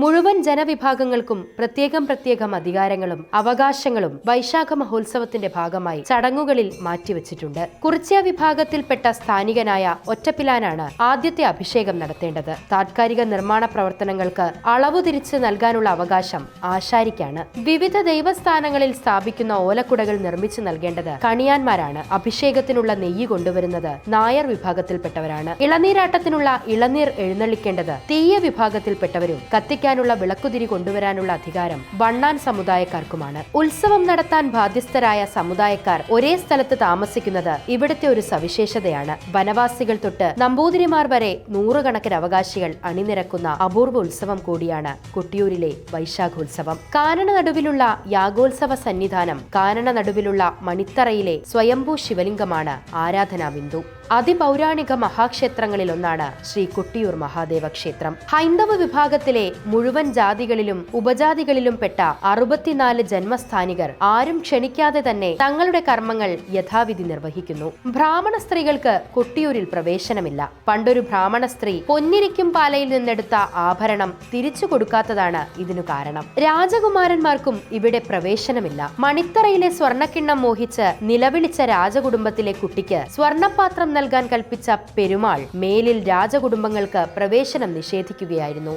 മുഴുവൻ ജനവിഭാഗങ്ങൾക്കും പ്രത്യേകം അധികാരങ്ങളും അവകാശങ്ങളും വൈശാഖ മഹോത്സവത്തിന്റെ ഭാഗമായി ചടങ്ങുകളിൽ മാറ്റിവെച്ചിട്ടുണ്ട്. കുറിച്യ വിഭാഗത്തിൽപ്പെട്ട സ്ഥാനികനായ ഒറ്റപ്പിലാനാണ് ആദ്യത്തെ അഭിഷേകം നടത്തേണ്ടത്. താത്കാലിക നിർമ്മാണ പ്രവർത്തനങ്ങൾക്ക് അളവ് തിരിച്ച് നൽകാനുള്ള അവകാശം ആശാരിക്കാണ്. വിവിധ ദൈവസ്ഥാനങ്ങളിൽ സ്ഥാപിക്കുന്ന ഓലക്കുടകൾ നിർമ്മിച്ചു നൽകേണ്ടത് കണിയാന്മാരാണ്. അഭിഷേകത്തിനുള്ള നെയ്യ് കൊണ്ടുവരുന്നത് നായർ വിഭാഗത്തിൽപ്പെട്ടവരാണ്. ഇളനീരാട്ടത്തിനുള്ള ഇളനീർ എഴുന്നള്ളിക്കേണ്ടത് തീയ വിഭാഗത്തിൽപ്പെട്ടവരും കത്തിക്കാനുള്ള വിളക്കുതിരി കൊണ്ടുവരാനുള്ള അധികാരം വണ്ണാൻ സമുദായക്കാർക്കുമാണ്. ഉത്സവം നടത്താൻ ബാധ്യസ്ഥരായ സമുദായക്കാർ ഒരേ സ്ഥലത്ത് താമസിക്കുന്നത് ഇവിടുത്തെ ഒരു സവിശേഷതയാണ്. വനവാസികൾ തൊട്ട് നമ്പൂതിരിമാർ വരെ നൂറുകണക്കിന് അവകാശികൾ അണിനിരക്കുന്ന അപൂർവ ഉത്സവം കൂടിയാണ് കൊട്ടിയൂരിലെ വൈശാഖോത്സവം. കാനന നടുവിലുള്ള യാഗോത്സവ സന്നിധാനം കാനന നടുവിലുള്ള മണിത്തറയിലെ സ്വയംഭൂ ശിവലിംഗമാണ് ആരാധനാ ബിന്ദു. അതിപൗരാണിക മഹാക്ഷേത്രങ്ങളിൽ ഒന്നാണ് ശ്രീ കൊട്ടിയൂർ മഹാദേവ ക്ഷേത്രം. ഹൈന്ദവ വിഭാഗത്തിലെ മുഴുവൻ ജാതികളിലും ഉപജാതികളിലും പെട്ട 64 ജന്മസ്ഥാനികർ ആരും ക്ഷണിക്കാതെ തന്നെ തങ്ങളുടെ കർമ്മങ്ങൾ യഥാവിധി നിർവഹിക്കുന്നു. ബ്രാഹ്മണ സ്ത്രീകൾക്ക് കൊട്ടിയൂരിൽ പ്രവേശനമില്ല. പണ്ടൊരു ബ്രാഹ്മണ സ്ത്രീ പൊന്നിരിക്കും പാലയിൽ നിന്നെടുത്ത ആഭരണം തിരിച്ചു കൊടുക്കാത്തതാണ് ഇതിനു കാരണം. രാജകുമാരന്മാർക്കും ഇവിടെ പ്രവേശനമില്ല. മണിത്തറയിലെ സ്വർണ്ണക്കിണ്ണം മോഹിച്ച് നിലവിളിച്ച രാജകുടുംബത്തിലെ കുട്ടിക്ക് സ്വർണ്ണപാത്രം നൽകാൻ കൽപ്പിച്ച പെരുമാൾ മേലിൽ രാജകുടുംബങ്ങൾക്ക് പ്രവേശനം നിഷേധിക്കുകയായിരുന്നു.